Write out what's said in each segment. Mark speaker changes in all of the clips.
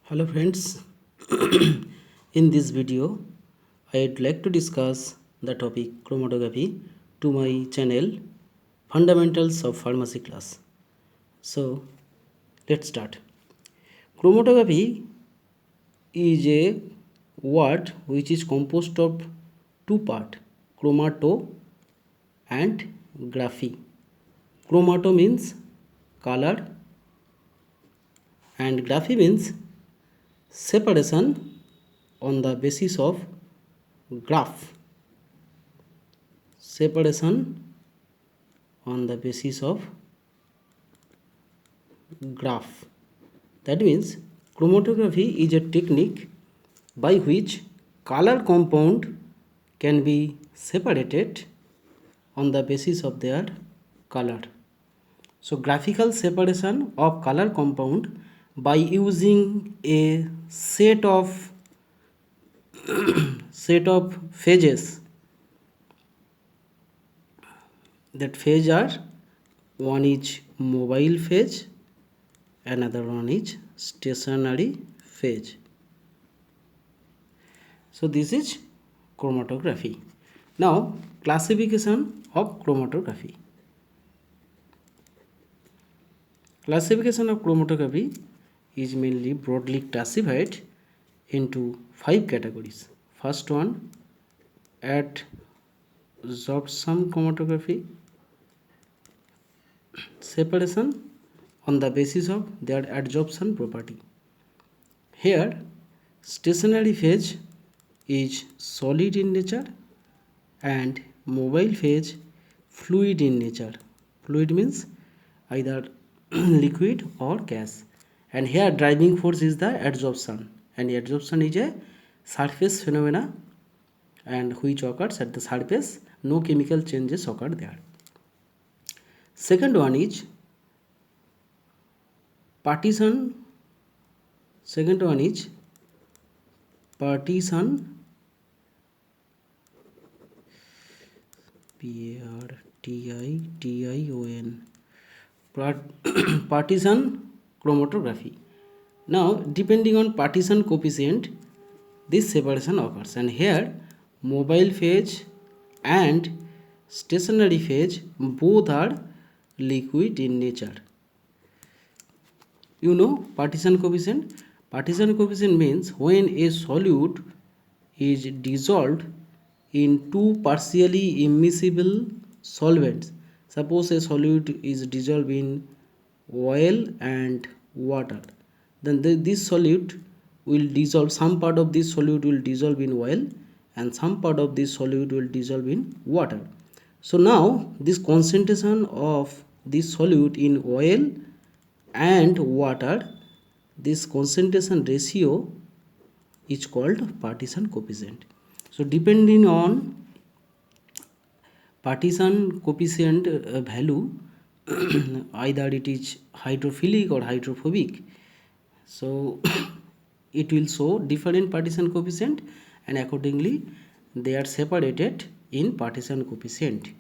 Speaker 1: Hello friends, in this video I'd like to discuss the topic chromatography to my channel Fundamentals of Pharmacy class. So let's start. Chromatography is a word which is composed of two parts, chromato and graphy. Chromato means color and graphy means separation on the basis of graph. Separation on the basis of graph. That means chromatography is a technique by which color compound can be separated on the basis of their color. So graphical separation of color compound by using a set of phases. That phase are, one is mobile phase, another one is stationary phase. So this is chromatography. Now classification of chromatography. Classification of chromatography is mainly broadly classified into 5 categories. First one, adsorption chromatography, separation on the basis of their adsorption property. Here stationary phase is solid in nature and mobile phase fluid in nature. Fluid means either liquid or gas, and here driving force is the adsorption, and adsorption is a surface phenomena and which occurs at the surface, no chemical changes occur there. Second one is partition. Second one is partition, partition partition chromatography. Now depending on partition coefficient this separation occurs, and here mobile phase and stationary phase both are liquid in nature. You know partition coefficient? Partition coefficient means when a solute is dissolved in two partially immiscible solvents. Suppose a solute is dissolved in oil and water, then this solute will dissolve, some part of this solute will dissolve in oil and some part of this solute will dissolve in water. So now this concentration of this solute in oil and water, this concentration ratio is called partition coefficient. So depending on partition coefficient value, either it is hydrophilic or hydrophobic, so it will show different partition coefficient, and accordingly they are separated in partition coefficient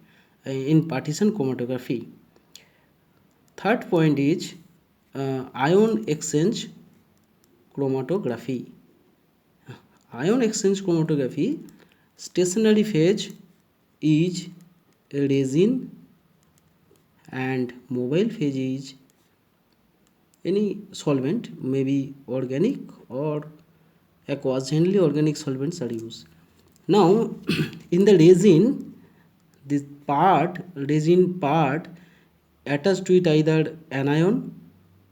Speaker 1: in partition chromatography. Third point is ion exchange chromatography. Ion exchange chromatography, stationary phase is resin and mobile phase is any solvent, maybe organic or aqueous. Generally organic solvents are used. Now in the resin, this resin part attached to it either anion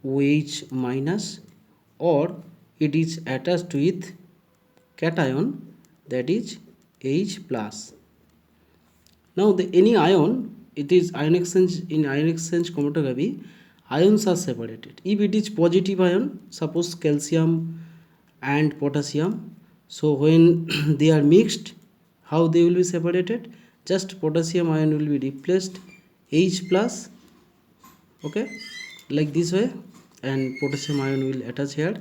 Speaker 1: OH minus or it is attached with cation, that is H plus. Now any ion, it is ion exchange, in ion exchange chromatography ions are separated. If it is positive ion, suppose calcium and potassium, so when they are mixed, how they will be separated? Just potassium ion will be replaced H plus, okay, like this way, and potassium ion will attach here.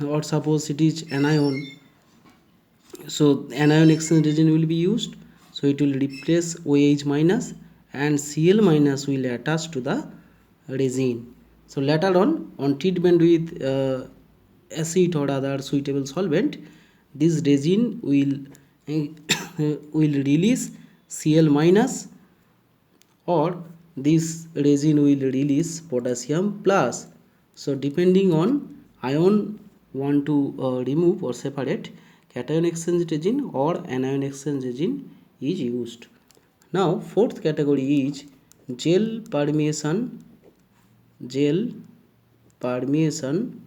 Speaker 1: Or suppose it is anion, so anion exchange reagent will be used, so it will replace OH minus and Cl minus will attach to the resin. So later on treatment with acid or other suitable solvent, this resin will will release Cl minus, or this resin will release potassium plus. So depending on ion want to remove or separate, cation exchange resin or anion exchange resin is used. Now fourth category is gel permeation, gel permeation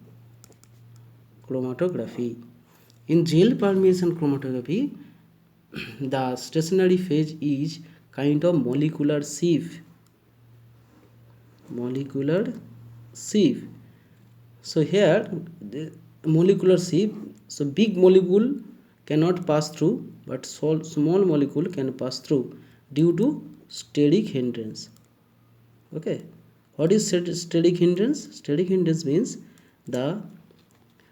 Speaker 1: chromatography. In gel permeation chromatography, the stationary phase is kind of molecular sieve. So here the molecular sieve, so big molecule cannot pass through, but small molecule can pass through due to steric hindrance. Okay, what is steric hindrance? Steric hindrance means the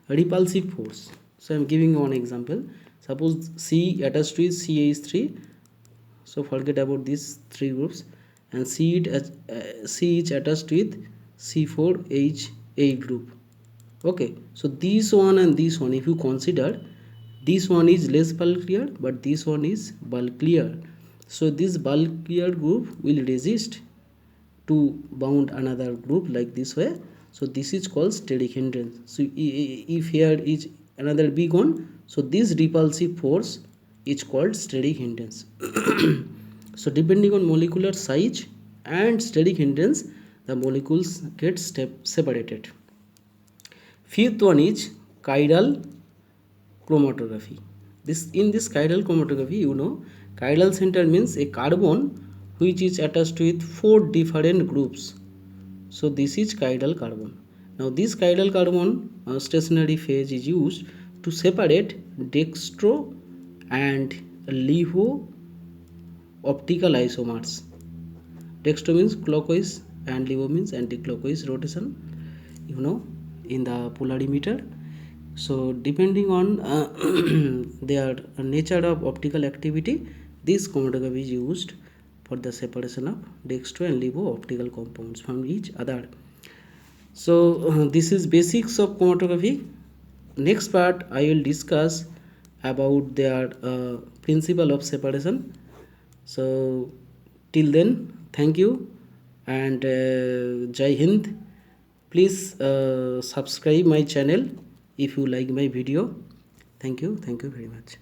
Speaker 1: repulsive force. So I am giving you one example. Suppose C attached to CH3, so forget about these three groups, and C is attached with C4H8 group. Okay, so this one and this one, if you consider, this one is less bulkier but this one is bulkier, so this bulkier group will resist to bound another group like this way. So this is called steric hindrance. So if here is another big one, so this repulsive force is called steric hindrance. So depending on molecular size and steric hindrance, the molecules get separated. Fifth one is chiral chromatography. In this chiral chromatography, you know, chiral center means a carbon which is attached with 4 different groups. So this is chiral carbon. Now this chiral carbon stationary phase is used to separate dextro and levo optical isomers. Dextro means clockwise and levo means anti-clockwise rotation, you know, in the polarimeter. So depending on their nature of optical activity, this chromatography is used for the separation of dextro and levo optical compounds from each other. So this is basics of chromatography. Next part I will discuss about their principle of separation. So till then, thank you, and Jai Hind. Please subscribe my channel if you like my video. Thank you very much.